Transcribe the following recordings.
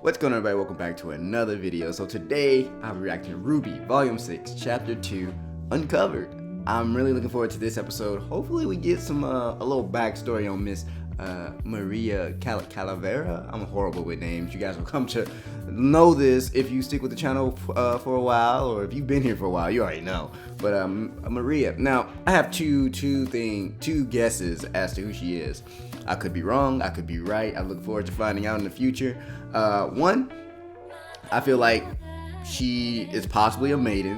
What's going on, everybody? Welcome back to another video. So today I'll be reacting to RWBY Volume 6 Chapter 2 Uncovered. I'm really looking forward to this episode. Hopefully we get some a little backstory on Miss Maria Calavera. I'm horrible with names. You guys will come to know this if you stick with the channel for a while, or if you've been here for a while, you already know. But Maria. Now I have two guesses as to who she is. I could be wrong, I could be right. I look forward to finding out in the future. One, I feel like she is possibly a maiden.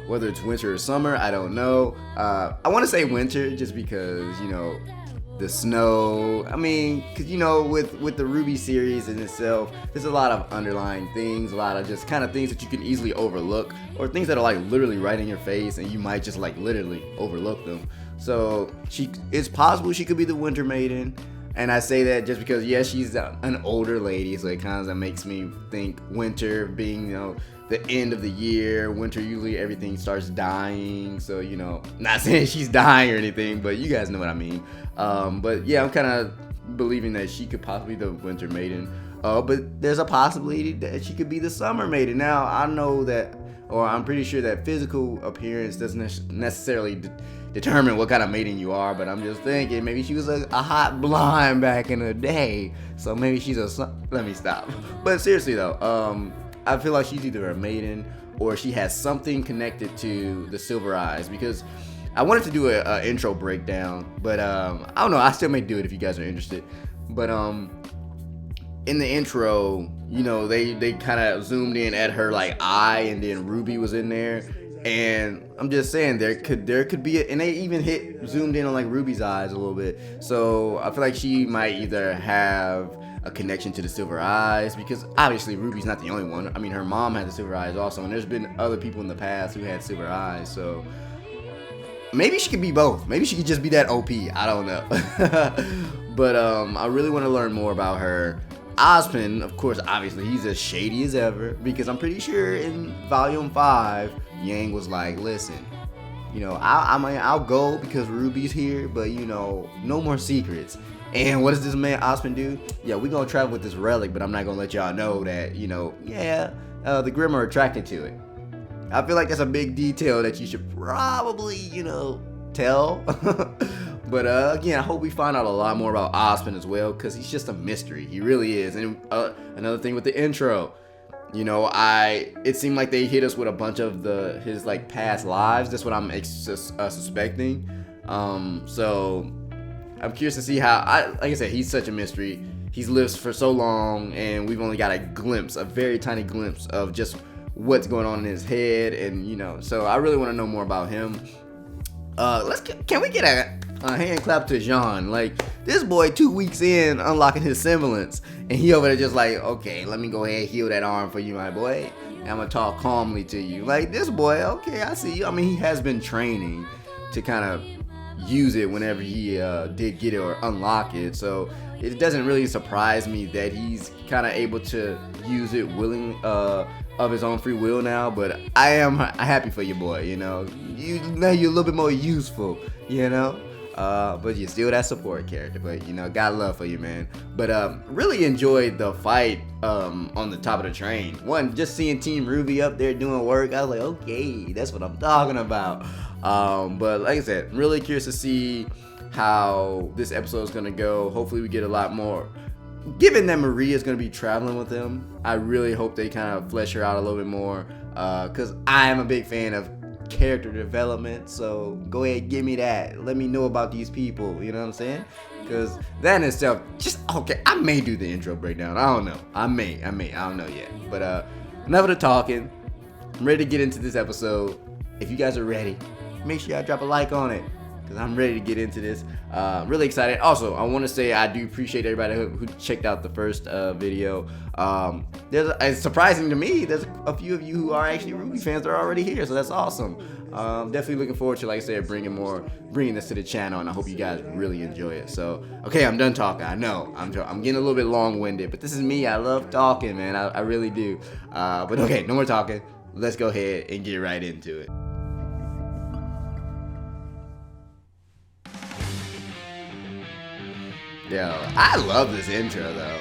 Whether it's winter or summer, I don't know. I want to say winter just because, you know, the snow. I mean, because, you know, with the RWBY series in itself, there's a lot of underlying things, a lot of just kind of things that you can easily overlook, or things that are like literally right in your face and you might just like literally overlook them. So it's possible she could be the winter maiden. And I say that just because, yes, she's an older lady, so it kind of makes me think winter being, you know, the end of the year. Winter, usually everything starts dying, so, you know, not saying she's dying or anything, but you guys know what I mean. But yeah, I'm kind of believing that she could possibly be the winter maiden. But there's a possibility that she could be the summer maiden. Now, I know that, or I'm pretty sure that physical appearance doesn't necessarily determine what kind of maiden you are, but I'm just thinking maybe she was a hot blonde back in the day, so maybe she's let me stop. But seriously though, I feel like she's either a maiden or she has something connected to the Silver Eyes, because I wanted to do a intro breakdown, but I don't know, I still may do it if you guys are interested. But in the intro, you know, they kind of zoomed in at her like eye, and then RWBY was in there. And I'm just saying there could be and they even zoomed in on like RWBY's eyes a little bit. So I feel like she might either have a connection to the Silver Eyes, because obviously RWBY's not the only one. I mean, her mom had the Silver Eyes also, and there's been other people in the past who had Silver Eyes. So maybe she could be both. Maybe she could just be that OP. I don't know. But I really want to learn more about her. Ozpin, of course, obviously, he's as shady as ever, because I'm pretty sure in Volume 5, Yang was like, listen, you know, I'll go because RWBY's here, but, you know, no more secrets. And what does this man Ozpin do? Yeah, we're going to travel with this relic, but I'm not going to let y'all know that, you know, yeah, the Grimm are attracted to it. I feel like that's a big detail that you should probably, you know, tell. But again, I hope we find out a lot more about Ozpin as well, because he's just a mystery. He really is. And another thing with the intro, you know, it seemed like they hit us with a bunch of his like past lives. That's what I'm suspecting. So I'm curious to see how. Like I said, he's such a mystery. He's lived for so long, and we've only got a very tiny glimpse of just what's going on in his head, and you know. So I really want to know more about him. Can we get a hand clap to Jinn? Like, this boy 2 weeks in unlocking his semblance, and he over there just like, okay, let me go ahead and heal that arm for you, my boy, and I'm gonna talk calmly to you. Like, this boy, okay, I see you. I mean, he has been training to kind of use it whenever he did get it or unlock it, so it doesn't really surprise me that he's kind of able to use it of his own free will now. But I am happy for you, boy. You know, now you're a little bit more useful, you know. But you're still that support character. But you know, got love for you, man. But really enjoyed the fight on the top of the train. One, just seeing Team RWBY up there doing work, I was like, okay, that's what I'm talking about. But like I said, really curious to see how this episode is gonna go. Hopefully we get a lot more. Given that Maria is going to be traveling with them, I really hope they kind of flesh her out a little bit more, because I am a big fan of character development. So go ahead, give me that. Let me know about these people, you know what I'm saying? Because that in itself, just, okay, I may do the intro breakdown. I don't know. I don't know yet. But enough of the talking. I'm ready to get into this episode. If you guys are ready, make sure y'all drop a like on it, because I'm ready to get into this. Really excited. Also, I want to say I do appreciate everybody who checked out the first video. It's surprising to me, there's a few of you who are actually RWBY fans that are already here, so that's awesome. Definitely looking forward to, like I said, bringing this to the channel, and I hope you guys really enjoy it. So, okay, I'm done talking. I know I'm getting a little bit long-winded, but this is me. I love talking, man. I really do. But okay, no more talking. Let's go ahead and get right into it. Yo, I love this intro though.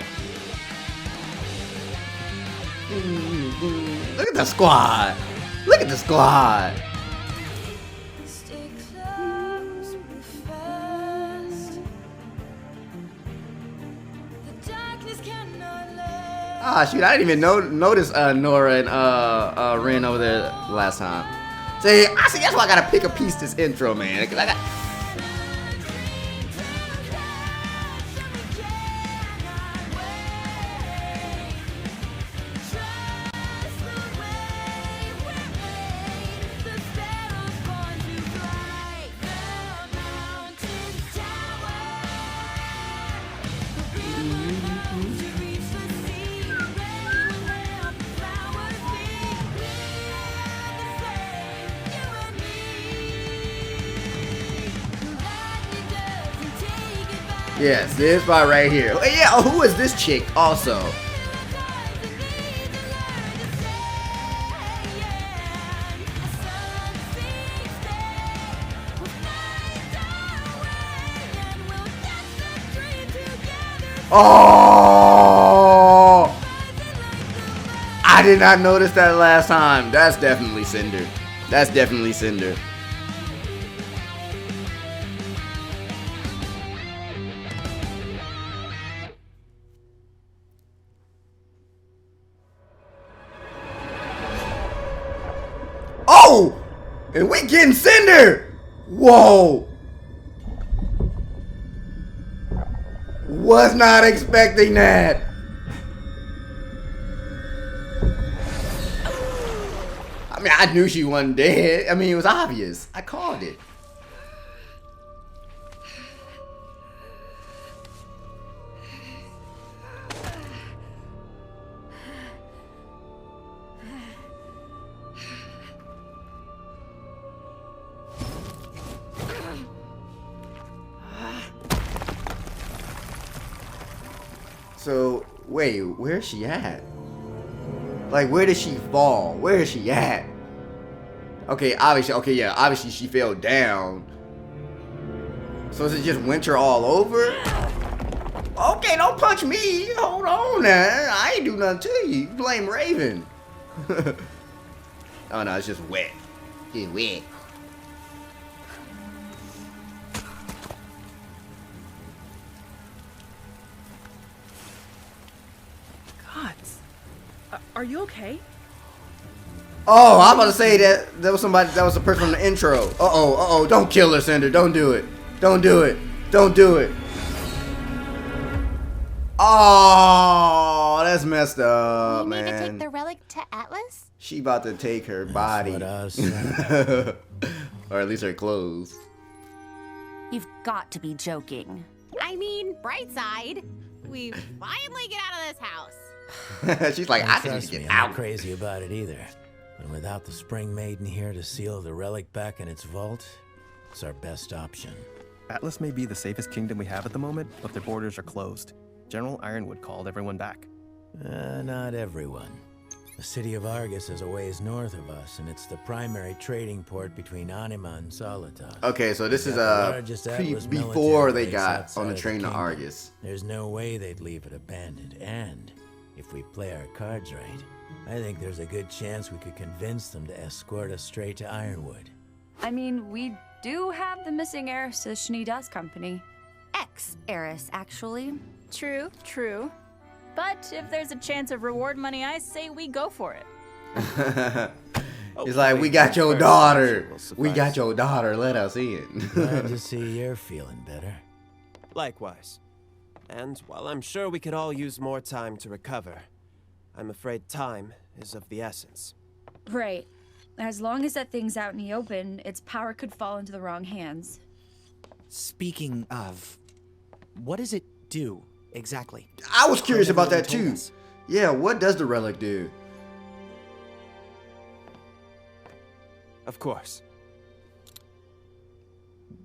Look at the squad. Look at the squad. Ah, shoot, I didn't even notice Nora and Ren over there last time. See, that's why I gotta pick a piece this intro, man. 'Cause I got... Yes, this part right here. Oh, yeah, oh, who is this chick also? Oh! I did not notice that last time. That's definitely Cinder. That's definitely Cinder. Oh! And we getting Cinder! Whoa! Was not expecting that. I mean, I knew she wasn't dead. I mean, it was obvious. I called it. So, wait, where's she at? Like, where did she fall? Where is she at? Okay, obviously, okay, yeah, obviously she fell down. So is it just winter all over? Okay, don't punch me. Hold on now. I ain't do nothing to you. You blame Raven. Oh no, it's just wet. It's wet. Are you okay? Oh, I'm about to say that was somebody, that was the person from the intro. Uh-oh, don't kill her, Cinder. Don't do it. Don't do it. Don't do it. Oh, that's messed up, man. You need to take the relic to Atlas? She about to take her body. Or at least her clothes. You've got to be joking. I mean, bright side. We finally get out of this house. She's like, I think you get out. I'm not crazy about it either. But without the Spring Maiden here to seal the relic back in its vault, it's our best option. Atlas may be the safest kingdom we have at the moment, but their borders are closed. General Ironwood called everyone back. Not everyone. The city of Argus is a ways north of us, and it's the primary trading port between Anima and Solitas. Okay, so this is before they got on the train to Argus. There's no way they'd leave it abandoned, and if we play our cards right, I think there's a good chance we could convince them to escort us straight to Ironwood. I mean, we do have the missing heiress to Shnida's company. Ex-heiress, actually. True, true. But if there's a chance of reward money, I say we go for it. He's like, we got your daughter. We got your daughter. Let us in. Glad to see you're feeling better. Likewise. And while I'm sure we could all use more time to recover, I'm afraid time is of the essence. Right. As long as that thing's out in the open, its power could fall into the wrong hands. Speaking of, what does it do exactly? I was curious about that too. Yeah, what does the relic do? Of course.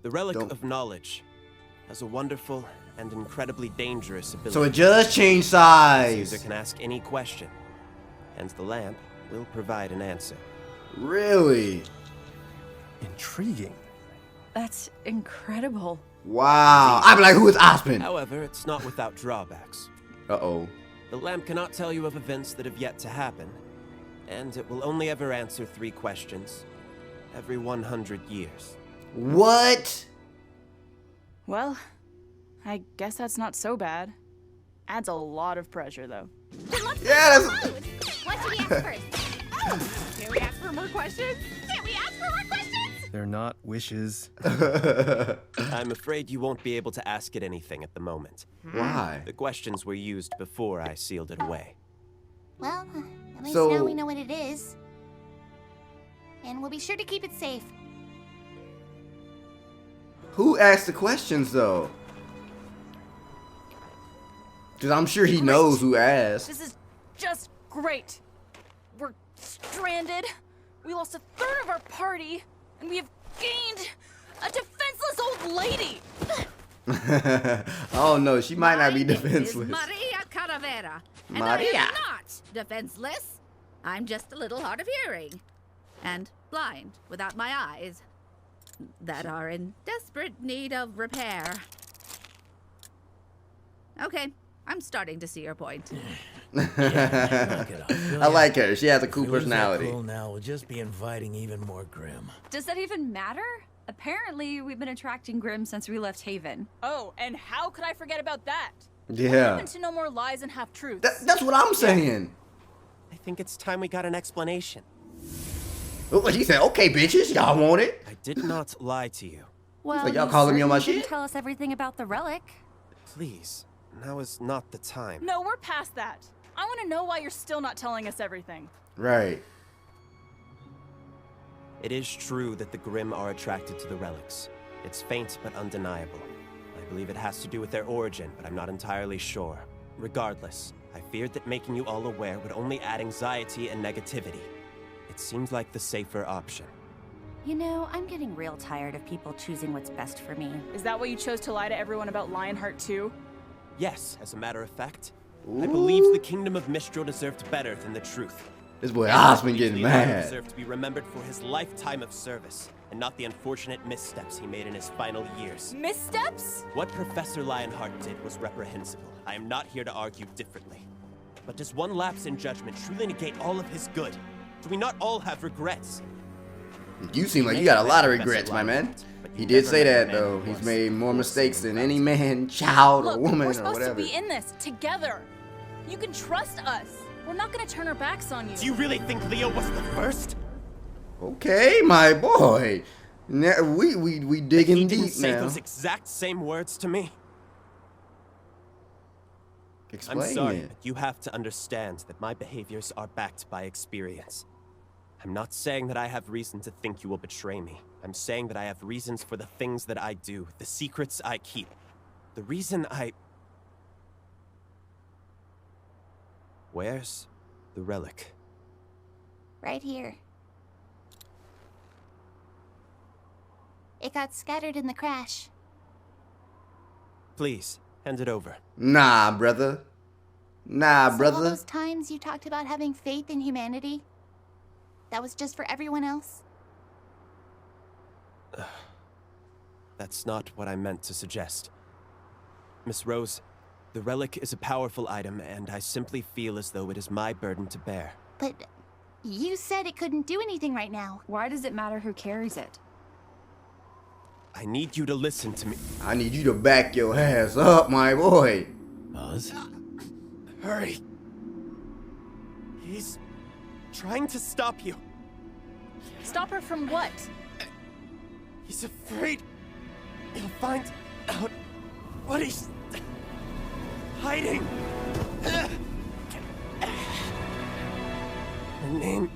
The Relic of Knowledge has a wonderful and incredibly dangerous ability. So it just changed size. The user can ask any question, and the lamp will provide an answer. Really? Intriguing. That's incredible. Wow. I'm like, who is Ozpin? However, it's not without drawbacks. Uh-oh. The lamp cannot tell you of events that have yet to happen, and it will only ever answer 3 questions every 100 years. What? Well, I guess that's not so bad. Adds a lot of pressure, though. Yeah, that's... What should we ask first? Oh, can we ask for more questions? Can't we ask for more questions? They're not wishes. I'm afraid you won't be able to ask it anything at the moment. Why? The questions were used before I sealed it away. Well, at least So- now we know what it is. And we'll be sure to keep it safe. Who asked the questions though? Because I'm sure he knows who asked. This is just great. We're stranded. We lost a third of our party, and we have gained a defenseless old lady. Oh no, she might not be My name is defenseless. Maria Caravera, and Maria. I am not defenseless. I'm just a little hard of hearing and blind without my eyes that are in desperate need of repair. Okay, I'm starting to see your point. Knock it off, will I ya? like her. She has a cool If we lose that personality. cool now, we'll just be inviting even more Grim. Does that even matter? Apparently, we've been attracting Grimm since we left Haven. Oh, and how could I forget about that? Yeah. To no more lies and half-truths. That's what I'm saying. I think it's time we got an explanation. Oh, he said, okay, bitches, y'all want it? I did not lie to you. Well, like, y'all you calling me on my certainly shit? didn't tell us everything about the relic. Please, now is not the time. No, we're past that. I want to know why you're still not telling us everything. Right. It is true that the Grimm are attracted to the relics. It's faint but undeniable. I believe it has to do with their origin, but I'm not entirely sure. Regardless, I feared that making you all aware would only add anxiety and negativity. It seemed like the safer option. You know, I'm getting real tired of people choosing what's best for me. Is that why you chose to lie to everyone about Lionheart too? Yes, as a matter of fact, I believed the Kingdom of Mistral deserved better than the truth. This boy And I Ozpin believed getting Leon mad. deserved to be remembered for his lifetime of service, and not the unfortunate missteps he made in his final years. Missteps? What Professor Lionheart did was reprehensible. I am not here to argue differently. But does one lapse in judgment truly negate all of his good? Do we not all have regrets? You seem like you got a lot of regrets, my man. He did say that though. He's made more mistakes than any man, child, or Look, woman, we're or supposed whatever. to be in this together. You can trust us. We're not gonna turn our backs on you. Do you really think Leo was the first? Okay, my boy. Now, we digging He didn't deep say now. those exact same words to me. Explain I'm sorry, it. but you have to understand that my behaviors are backed by experience. I'm not saying that I have reason to think you will betray me. I'm saying that I have reasons for the things that I do, the secrets I keep. The reason I... Where's the relic? Right here. It got scattered in the crash. Please, hand it over. Nah, brother. Nah, So all brother. those times you talked about having faith in humanity, that was just for everyone else? That's not what I meant to suggest. Miss Rose, the relic is a powerful item, and I simply feel as though it is my burden to bear. But you said it couldn't do anything right now. Why does it matter who carries it? I need you to listen to me. I need you to back your ass up, my boy. Oz? Hurry. He's trying to stop you. Stop her from what? He's afraid he'll find out what he's hiding. Her name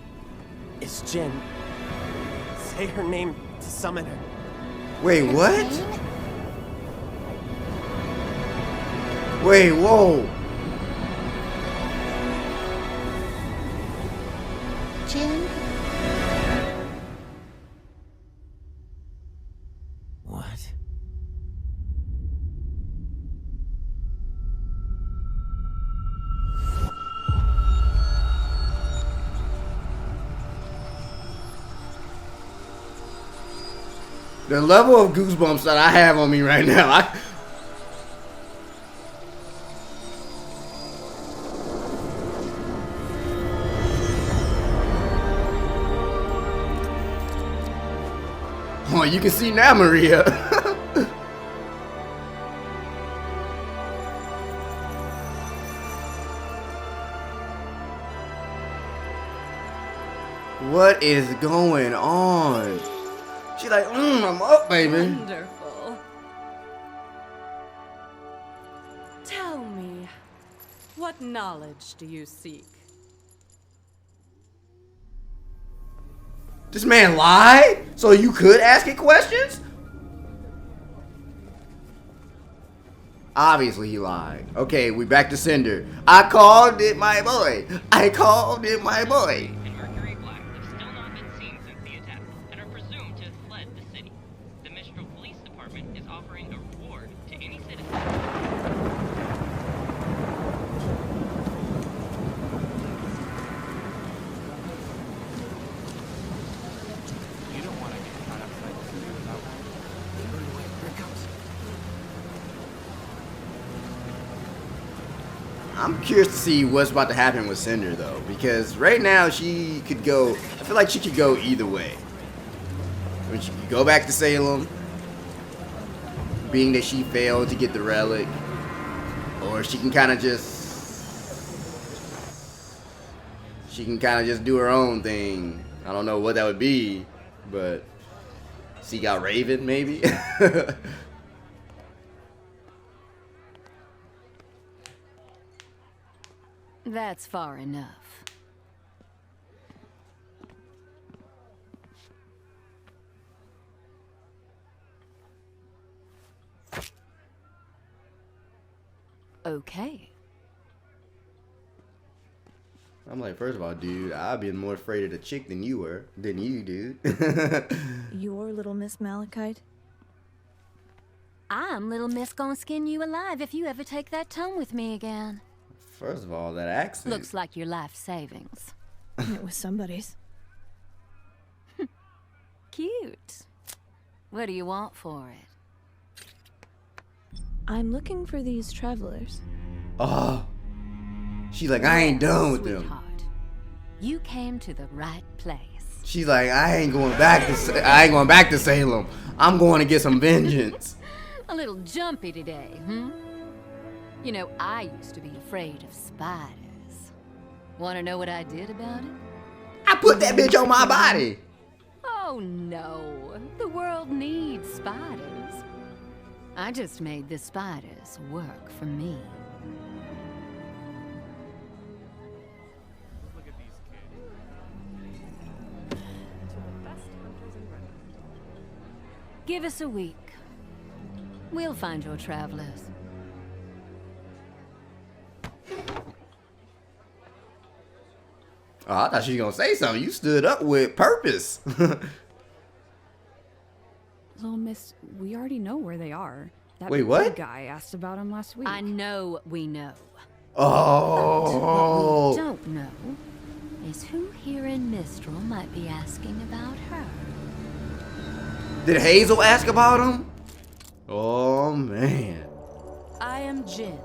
is Jinn. Say her name to summon her. Wait, Her what? name? Wait, whoa. Jinn? What? The level of goosebumps that I have on me right now. Oh, you can see now, Maria. What is going on? She's like, I'm up, baby. Wonderful. Tell me, what knowledge do you seek? This man lied? So you could ask it questions? Obviously he lied. Okay, we back to Cinder. I called it my boy. I called it my boy. I'm curious to see what's about to happen with Cinder though, because right now she could go, I feel like she could go either way. I mean, she could go back to Salem, being that she failed to get the relic, or she can kind of just do her own thing. I don't know what that would be, but seek out Raven maybe. That's far enough. Okay. I'm like, first of all, dude, I've been more afraid of the chick than you were, dude. You're little Miss Malachite? I'm Little Miss gonna skin you alive if you ever take that tone with me again. First of all, that accent. Looks like your life savings. It was somebody's. Cute. What do you want for it? I'm looking for these travelers. Oh. She's like, I ain't done with them. You came to the right place. She's like, I ain't going back to Salem. I'm going to get some vengeance. A little jumpy today, hmm? You know, I used to be afraid of spiders. Want to know what I did about it? I put that bitch on my body. Oh no, the world needs spiders. I just made the spiders work for me. Give us a week. We'll find your travelers. Oh, I thought she was gonna say something. You stood up with purpose. Little Miss, we already know where they are. That Wait, what? big guy asked about them last week. I know we know. Oh. What we don't know is who here in Mistral might be asking about her. Did Hazel ask about him? Oh, man. I am Jinn,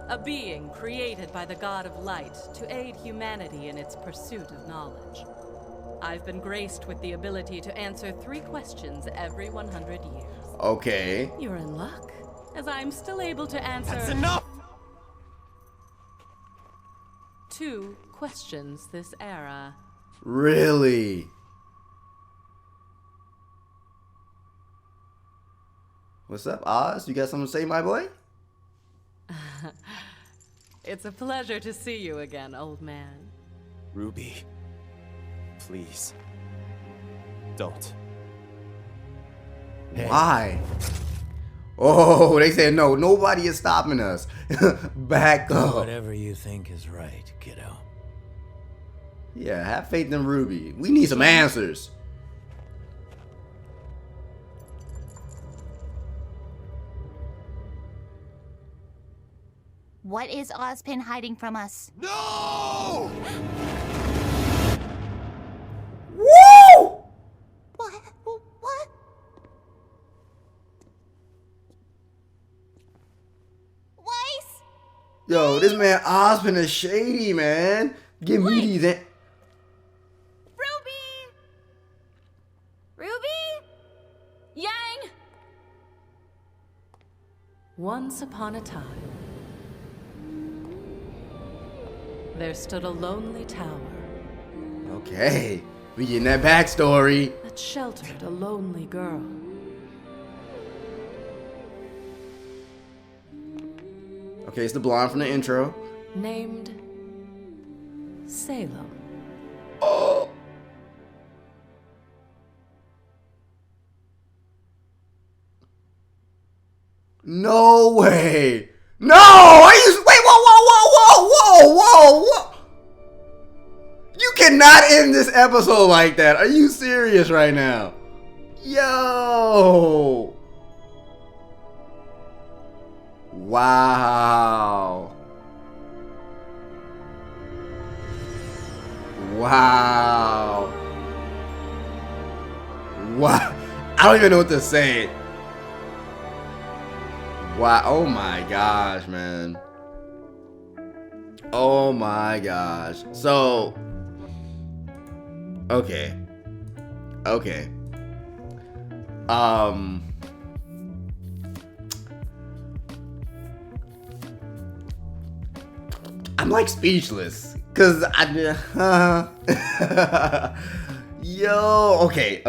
a being created by the god of light to aid humanity in its pursuit of knowledge. I've been graced with the ability to answer 3 questions every 100 years. Okay. You're in luck, as I'm still able to answer... That's enough! 2 questions this era. Really? What's up, Oz? You got something to say, my boy? It's a pleasure to see you again, old man. Ruby, please, don't. Why? Oh, they said no. Nobody is stopping us. Back up. Whatever you think is right, kiddo. Yeah, have faith in Ruby. We need some answers. What is Ozpin hiding from us? No! Woo! What? What? Weiss? Yo, this man Ozpin is shady, man. Give me these. Ruby! Ruby? Once upon a time, there stood a lonely tower Okay, we getting that backstory. that sheltered a lonely girl. Okay, it's the blonde from the intro. Named Salem. Oh. No way. No! Are you? Wait! Whoa! Whoa! Whoa! Whoa! Whoa! Whoa! Whoa! You cannot end this episode like that. Are you serious right now? Yo! Wow! Wow! Wow! I don't even know what to say. Wow, oh my gosh, man. Oh my gosh. So, okay. Okay. I'm like speechless. Cause yo, okay.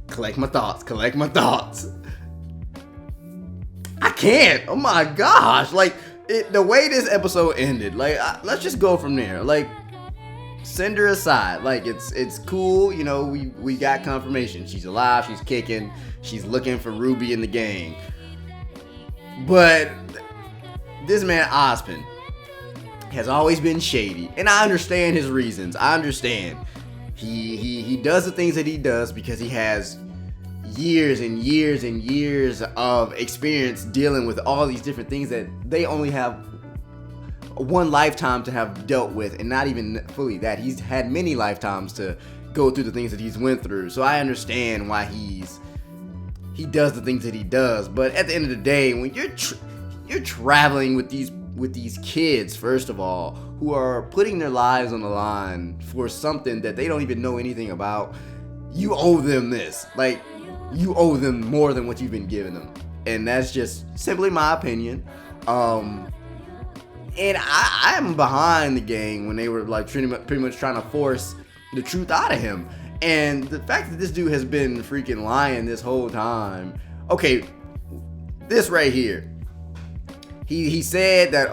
Collect my thoughts. I can't. Oh my gosh. Like, the way this episode ended, like, let's just go from there. Like, send her aside. Like, it's cool. You know, we got confirmation. She's alive. She's kicking. She's looking for Ruby in the gang. But this man, Ozpin, has always been shady. And I understand his reasons. I understand. He does the things that he does because he has years and years and years of experience dealing with all these different things that they only have one lifetime to have dealt with, and not even fully that. He's had many lifetimes to go through the things that he's went through. So I understand why he does the things that he does. But at the end of the day, when you're traveling with these kids, first of all, who are putting their lives on the line for something that they don't even know anything about, you owe them this. Like, you owe them more than what you've been giving them. And that's just simply my opinion. And I'm behind the gang when they were like pretty much trying to force the truth out of him. And the fact that this dude has been freaking lying this whole time. Okay, this right here. He said that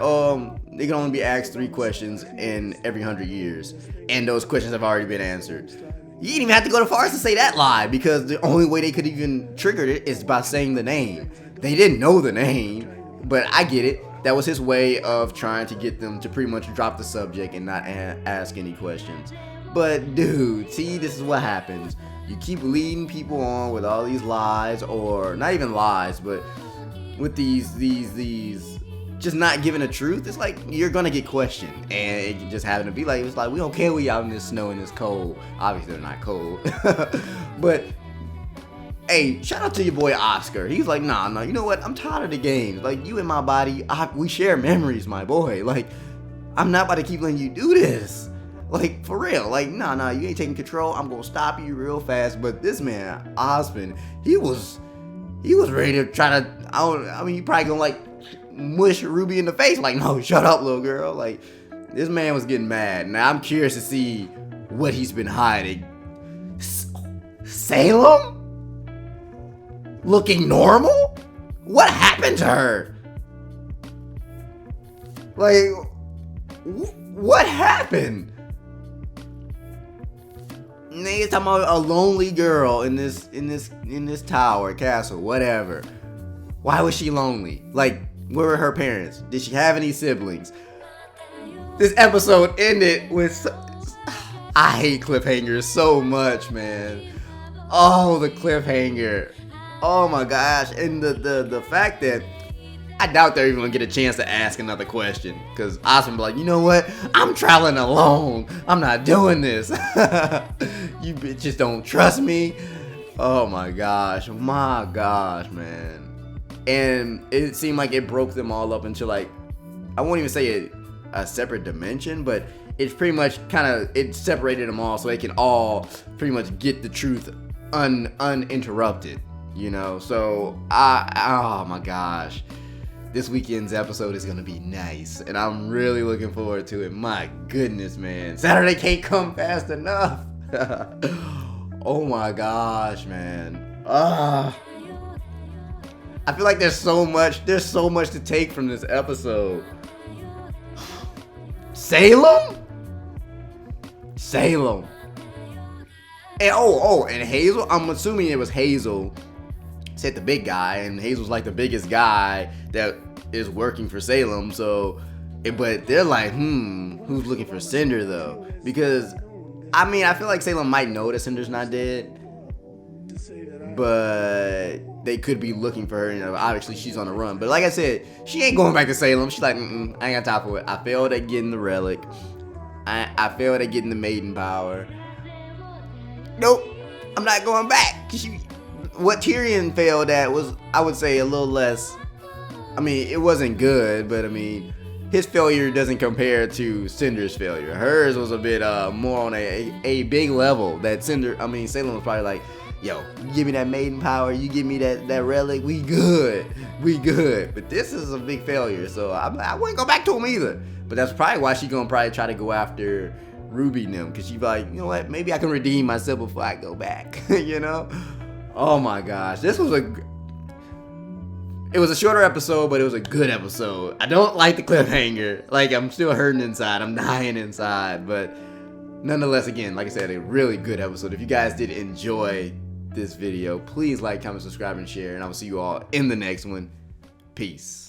they can only be asked 3 questions in every 100 years. And those questions have already been answered. You didn't even have to go to far as to say that lie, because the only way they could even trigger it is by saying the name. They didn't know the name, but I get it. That was his way of trying to get them to pretty much drop the subject and not ask any questions. But dude, see, this is what happens. You keep leading people on with all these lies, or not even lies, but with these just not giving the truth. It's like you're gonna get questioned, and it just happened to be like, it's like, we don't care, we out in this snow and this cold. Obviously they're not cold. But hey, shout out to your boy Oscar. He's like, nah, you know what, I'm tired of the games. Like, you and my body, we share memories, my boy. Like, I'm not about to keep letting you do this. Like, for real. Like, nah, you ain't taking control. I'm gonna stop you real fast. But this man, Ozpin, he was ready to try to, I mean, you probably gonna like mush Ruby in the face. Like, no, shut up, little girl. Like, this man was getting mad. Now I'm curious to see what he's been hiding. Salem? Looking normal? What happened to her? Like, what happened? Niggas talking about a lonely girl in this tower, castle, whatever. Why was she lonely? Like, where were her parents? Did she have any siblings? This episode ended with, I hate cliffhangers so much, man. Oh, the cliffhanger. Oh my gosh. And the fact that I doubt they're even gonna get a chance to ask another question, because Ozpin be like, you know what? I'm traveling alone. I'm not doing this. You bitches don't trust me. Oh my gosh, man. And it seemed like it broke them all up into, like, I won't even say a separate dimension, but it's pretty much it separated them all so they can all pretty much get the truth uninterrupted, you know? So, oh my gosh. this weekend's episode is gonna be nice, and I'm really looking forward to it. My goodness, man. Saturday can't come fast enough. Oh my gosh, man. I feel like there's so much to take from this episode. Salem? And and Hazel, I'm assuming it was Hazel said the big guy, and Hazel's like the biggest guy that is working for Salem. So, but they're like, who's looking for Cinder though? Because, I mean, I feel like Salem might know that Cinder's not dead, but they could be looking for her. You know, obviously she's on the run. But like I said, she ain't going back to Salem. She's like, I ain't got time for it. I failed at getting the relic. I failed at getting the maiden power. Nope, I'm not going back. What Tyrion failed at was, I would say, a little less. I mean, it wasn't good, but I mean, his failure doesn't compare to Cinder's failure. Hers was a bit more on a big level. That Salem was probably like, yo, you give me that maiden power, you give me that relic, we good. But this is a big failure, so I wouldn't go back to him either. But that's probably why she's gonna probably try to go after Ruby and them, because she's like, you know what, maybe I can redeem myself before I go back. You know? Oh my gosh, it was a shorter episode, but it was a good episode. I don't like the cliffhanger. Like, I'm still hurting inside. I'm dying inside. But nonetheless, again, like I said, a really good episode. If you guys did enjoy this video, please like, comment, subscribe, and share. And I will see you all in the next one. Peace.